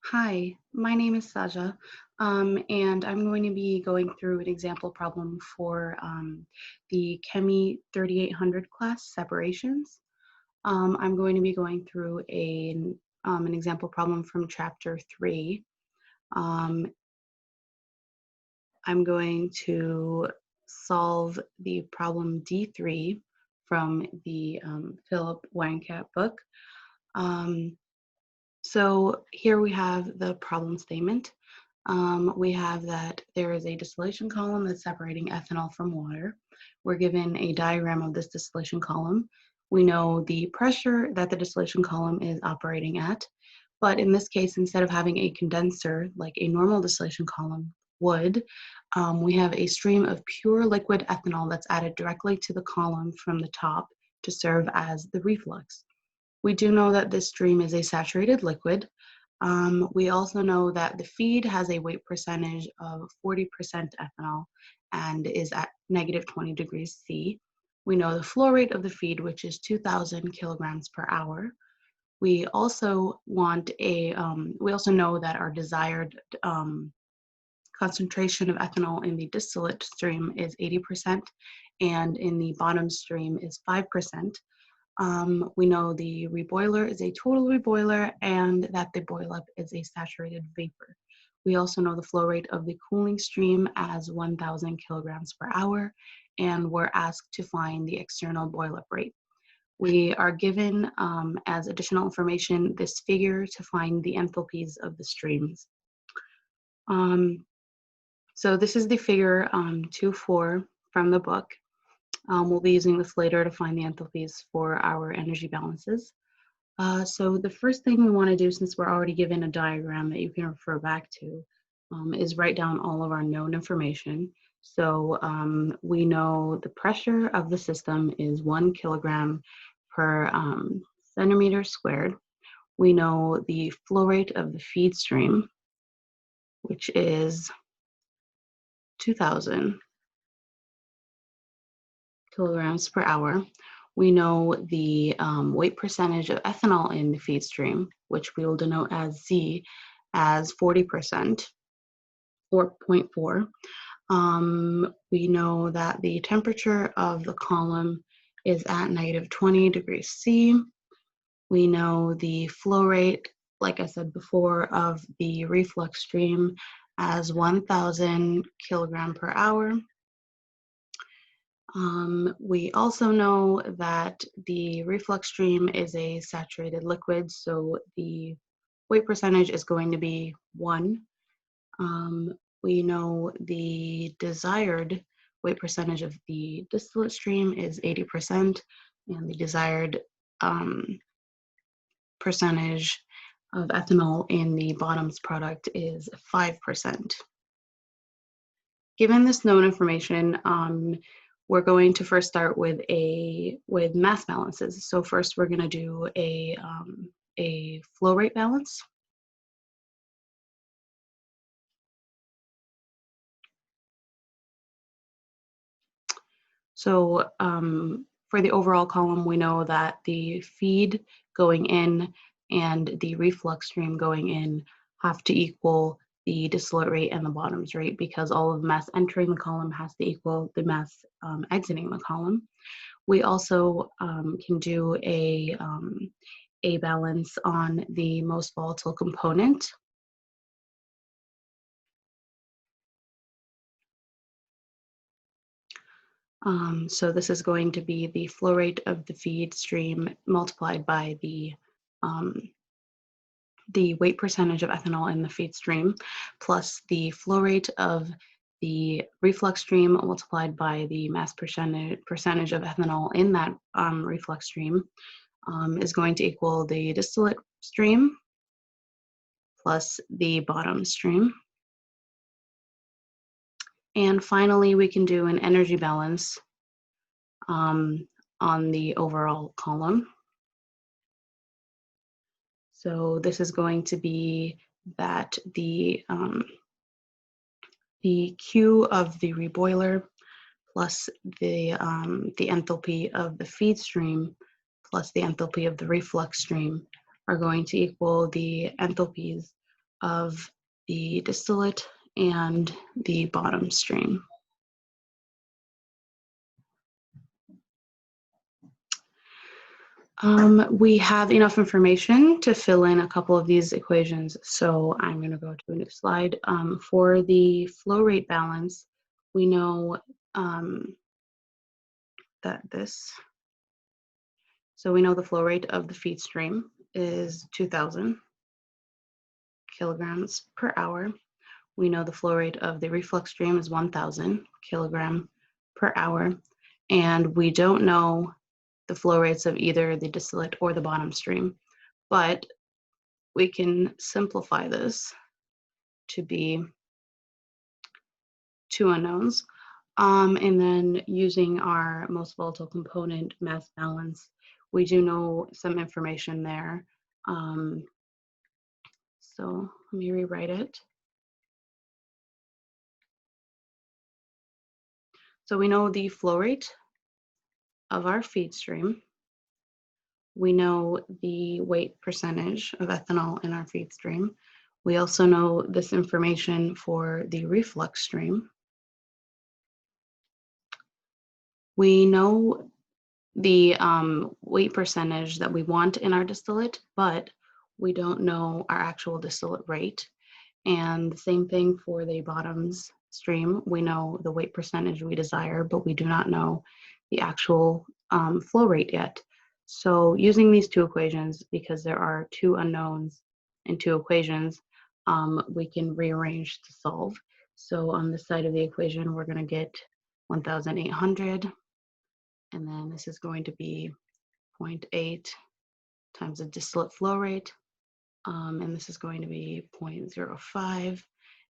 Hi, my name is Saja, and I'm going to be going through an example problem for the Chemi 3800 class, Separations. I'm going to be going through an example problem from Chapter 3. Um, I'm going to solve the problem D3 from the Philip Weinkat book. Um, So here we have the problem statement. We have that there is a distillation column that's separating ethanol from water. We're given a diagram of this distillation column. We know the pressure that the distillation column is operating at, but in this case, instead of having a condenser like a normal distillation column would, we have a stream of pure liquid ethanol that's added directly to the column from the top to serve as the reflux. We do know that this stream is a saturated liquid. We also know that the feed has a weight percentage of 40% ethanol and is at negative 20 degrees C. We know the flow rate of the feed, which is 2,000 kilograms per hour. We also we also know that our desired concentration of ethanol in the distillate stream is 80% and in the bottom stream is 5%. We know the reboiler is a total reboiler and that the boil up is a saturated vapor. We also know the flow rate of the cooling stream as 1,000 kilograms per hour, and we're asked to find the external boil up rate. We are given as additional information this figure to find the enthalpies of the streams. So this is the figure 2.4 from the book. We'll be using this later to find the enthalpies for our energy balances. So the first thing we want to do, since we're already given a diagram that you can refer back to, is write down all of our known information. So we know the pressure of the system is 1 kilogram per centimeter squared. We know the flow rate of the feed stream, which is 2,000 kilograms per hour. We know the weight percentage of ethanol in the feed stream, which we will denote as Z, as 40%, 4.4. We know that the temperature of the column is at negative 20 degrees C. We know the flow rate, like I said before, of the reflux stream as 1,000 kilogram per hour. We also know that the reflux stream is a saturated liquid, so the weight percentage is going to be 1. We know the desired weight percentage of the distillate stream is 80%, and the desired percentage of ethanol in the bottoms product is 5%. Given this known information, we're going to first start with mass balances. So first we're going to do a flow rate balance. So for the overall column, we know that the feed going in and the reflux stream going in have to equal the distillate rate and the bottoms rate, because all of the mass entering the column has to equal the mass exiting the column. We also can do a balance on the most volatile component. So this is going to be the flow rate of the feed stream multiplied by the weight percentage of ethanol in the feed stream, plus the flow rate of the reflux stream multiplied by the mass percentage of ethanol in that reflux stream, is going to equal the distillate stream plus the bottom stream. And finally, we can do an energy balance on the overall column. So this is going to be that the Q of the reboiler plus the enthalpy of the feed stream plus the enthalpy of the reflux stream are going to equal the enthalpies of the distillate and the bottom stream. We have enough information to fill in a couple of these equations, so I'm going to go to a new slide. For the flow rate balance, we know so we know the flow rate of the feed stream is 2,000 kilograms per hour. We know the flow rate of the reflux stream is 1,000 kilogram per hour, and we don't know the flow rates of either the distillate or the bottom stream, but we can simplify this to be two unknowns. And then using our most volatile component mass balance, we do know some information there. So let me rewrite it. So we know the flow rate of our feed stream. We know the weight percentage of ethanol in our feed stream. We also know this information for the reflux stream. We know the weight percentage that we want in our distillate, but we don't know our actual distillate rate. And the same thing for the bottoms stream. We know the weight percentage we desire, but we do not know the actual flow rate yet. So using these two equations, because there are two unknowns in two equations, we can rearrange to solve. So on this side of the equation, we're going to get 1,800, and then this is going to be 0.8 times the distillate flow rate, and this is going to be 0.05,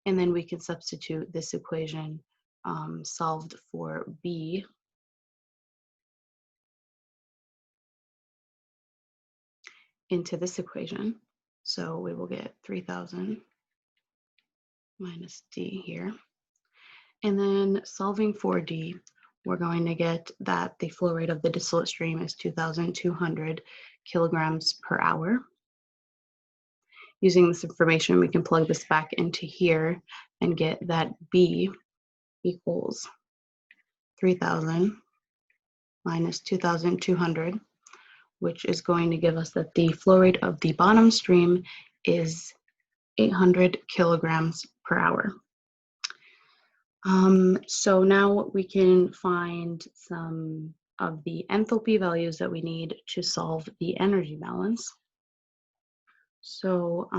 and then we can substitute this equation solved for B into this equation. So we will get 3,000 minus D here. And then solving for D, we're going to get that the flow rate of the distillate stream is 2,200 kilograms per hour. Using this information, we can plug this back into here and get that B equals 3,000 minus 2,200, which is going to give us that the flow rate of the bottom stream is 800 kilograms per hour. So now we can find some of the enthalpy values that we need to solve the energy balance. So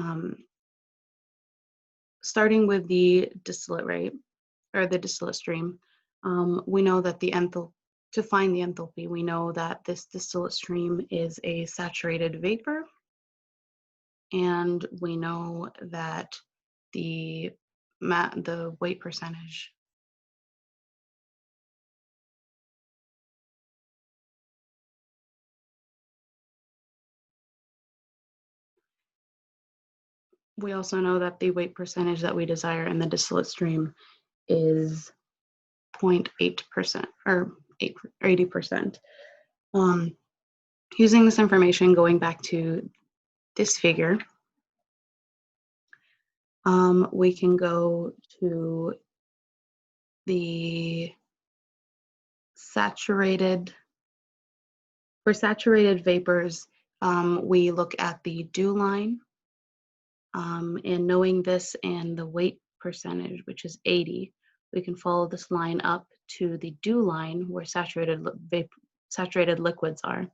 starting with the distillate rate, or the distillate stream, we know that to find the enthalpy, we know that this distillate stream is a saturated vapor, and we know that the weight percentage we also know that the weight percentage that we desire in the distillate stream is 0.8% or 80%. Using this information, going back to this figure, we can go to the for saturated vapors, we look at the dew line, and knowing this and the weight percentage, which is 80, we can follow this line up to the dew line where saturated liquids are.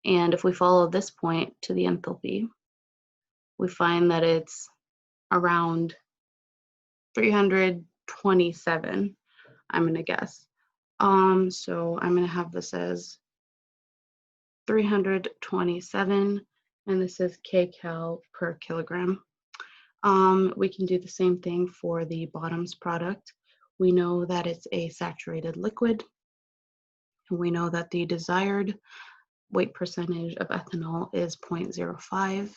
And if we follow this point to the enthalpy, we find that it's around 327, I'm going to guess. So I'm going to have this as 327, and this is kcal per kilogram. We can do the same thing for the bottoms product. We know that it's a saturated liquid, and we know that the desired weight percentage of ethanol is 0.05.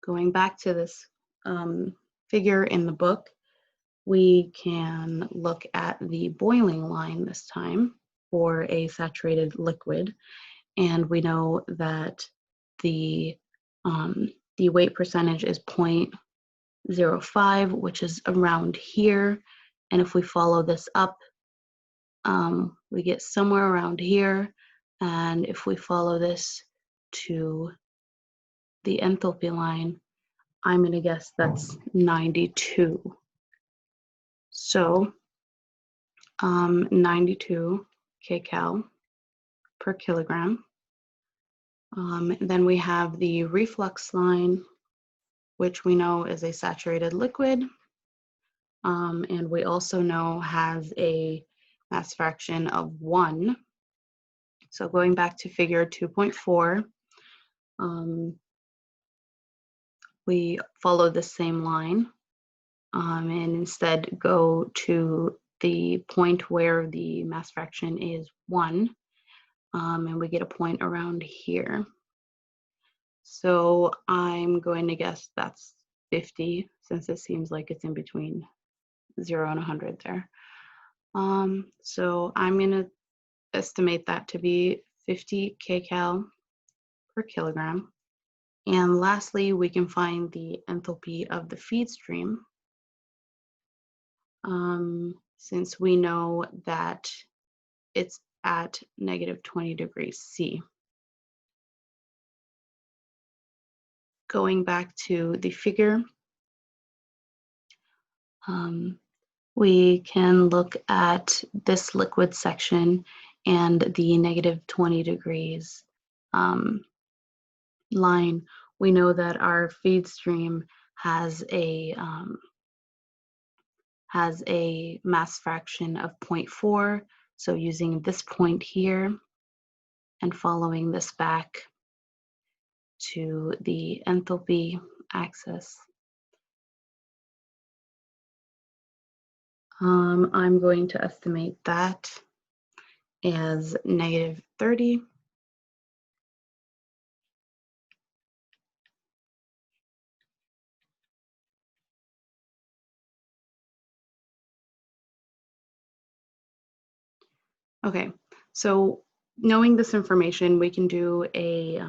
Going back to this figure in the book, we can look at the boiling line this time for a saturated liquid, and we know that the the weight percentage is 0.05, which is around here. And if we follow this up, we get somewhere around here. And if we follow this to the enthalpy line, I'm going to guess that's 92. So 92 kcal per kilogram. Then we have the reflux line, which we know is a saturated liquid, and we also know has a mass fraction of 1. So going back to figure 2.4, we follow the same line and instead go to the point where the mass fraction is 1, and we get a point around here. So I'm going to guess that's 50, since it seems like it's in between 0 and 100 there. So I'm going to estimate that to be 50 kcal per kilogram. And lastly, we can find the enthalpy of the feed stream, since we know that it's at -20 degrees C. Going back to the figure, we can look at this liquid section and the -20 degrees line. We know that our feed stream has a mass fraction of 0.4. So using this point here and following this back to the enthalpy axis, I'm going to estimate that as -30. Okay, so knowing this information, we can do a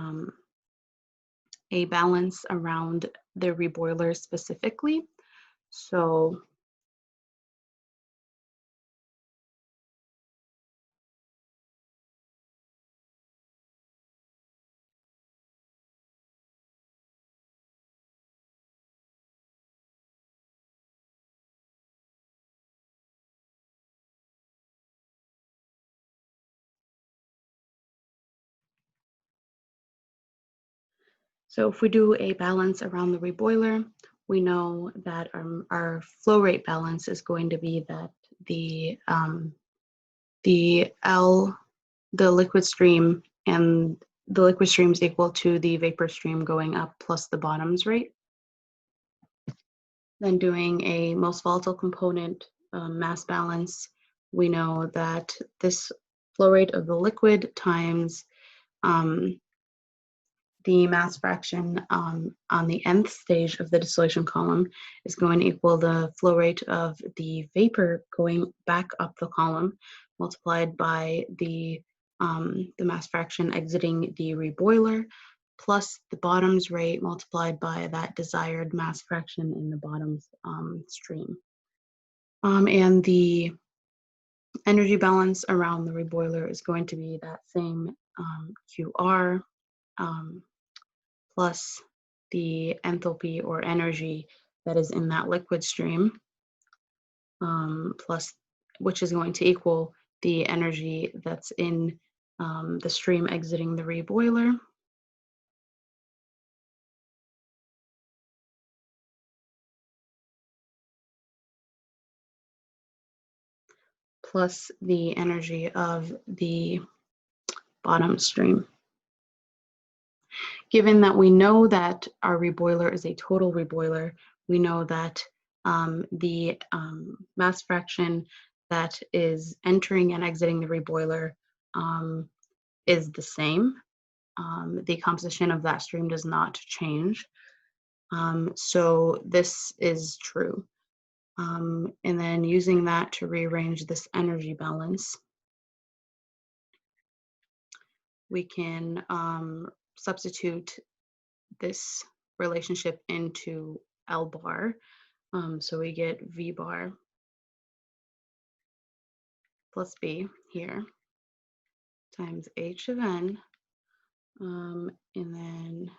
balance around the reboiler specifically. So if we do a balance around the reboiler, we know that our flow rate balance is going to be that the liquid stream and the liquid stream is equal to the vapor stream going up plus the bottoms rate. Then doing a most volatile component mass balance, we know that this flow rate of the liquid times the mass fraction on the nth stage of the distillation column is going to equal the flow rate of the vapor going back up the column multiplied by the mass fraction exiting the reboiler plus the bottoms rate multiplied by that desired mass fraction in the bottoms stream. And the energy balance around the reboiler is going to be that same QR plus the enthalpy or energy that is in that liquid stream, plus, which is going to equal the energy that's in the stream exiting the reboiler. Plus the energy of the bottom stream. Given that we know that our reboiler is a total reboiler, we know that the mass fraction that is entering and exiting the reboiler is the same. The composition of that stream does not change. So this is true. And then using that to rearrange this energy balance, we can substitute this relationship into L bar. So we get V bar plus B here times H of N, and then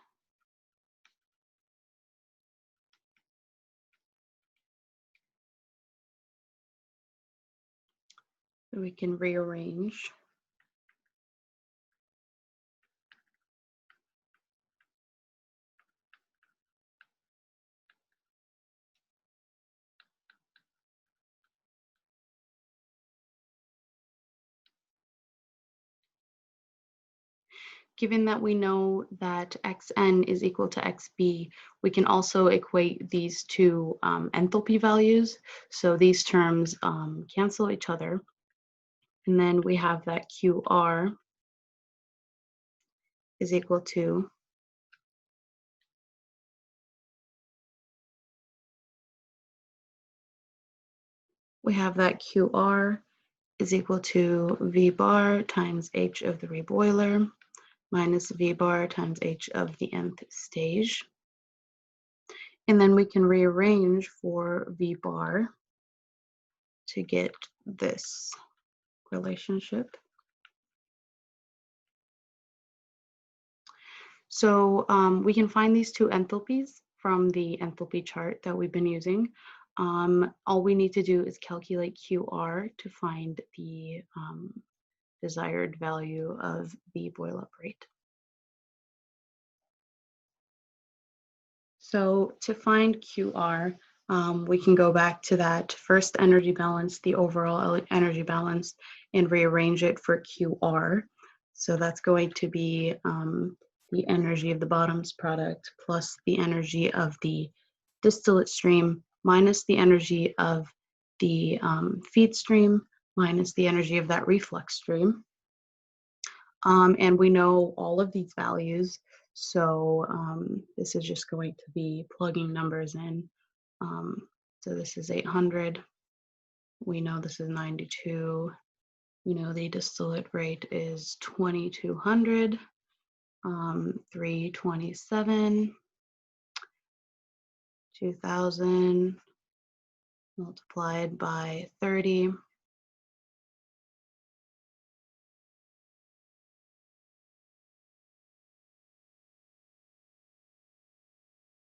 we can rearrange. Given that we know that xn is equal to xb, we can also equate these two enthalpy values. So these terms cancel each other. And then we have that QR is equal to V bar times H of the reboiler minus V bar times H of the nth stage. And then we can rearrange for V bar to get this relationship. So we can find these two enthalpies from the enthalpy chart that we've been using. All we need to do is calculate QR to find the desired value of the boil-up rate. So to find QR, we can go back to that first energy balance, the overall energy balance, and rearrange it for QR. So that's going to be the energy of the bottoms product plus the energy of the distillate stream minus the energy of the feed stream minus the energy of that reflux stream. And we know all of these values. So this is just going to be plugging numbers in. So this is 800. We know this is 92. We know the distillate rate is 2200, 327, 2000 multiplied by 30.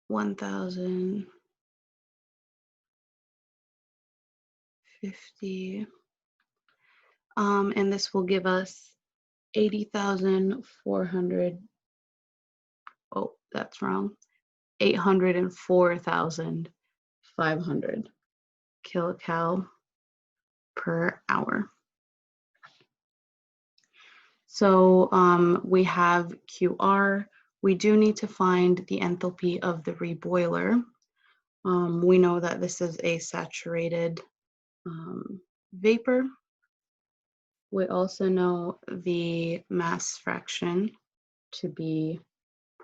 1050, and this will give us 80,400. Oh, that's wrong. 804,500 kilocal per hour. So we have QR. We do need to find the enthalpy of the reboiler. We know that this is a saturated vapor. We also know the mass fraction to be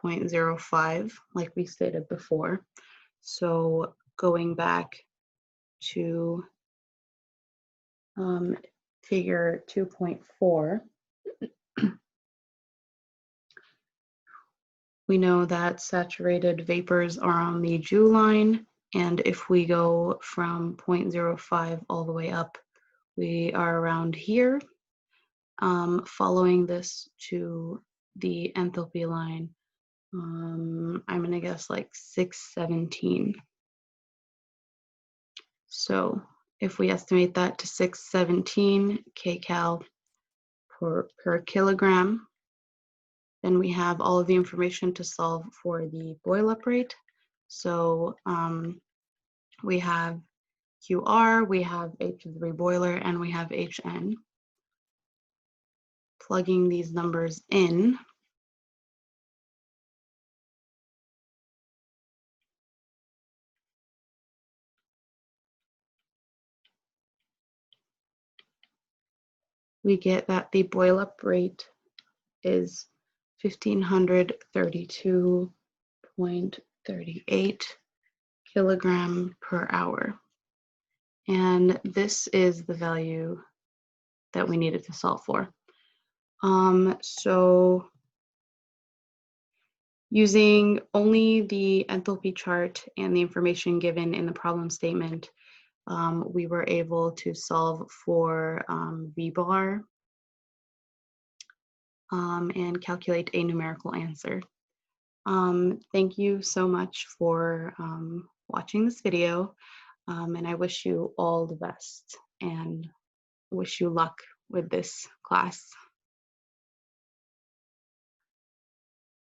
0.05, like we stated before. So going back to figure 2.4, we know that saturated vapors are on the Joule line, and if we go from 0.05 all the way up, we are around here. Following this to the enthalpy line, I'm gonna guess like 617. So if we estimate that to 617 kcal per kilogram, then we have all of the information to solve for the boil-up rate. So we have QR, we have H of the reboiler, and we have HN. Plugging these numbers in, we get that the boil-up rate is 1,532.38 kilogram per hour. And this is the value that we needed to solve for. So Using only the enthalpy chart and the information given in the problem statement, we were able to solve for V bar and calculate a numerical answer. Thank you so much for watching this video, and I wish you all the best and wish you luck with this class.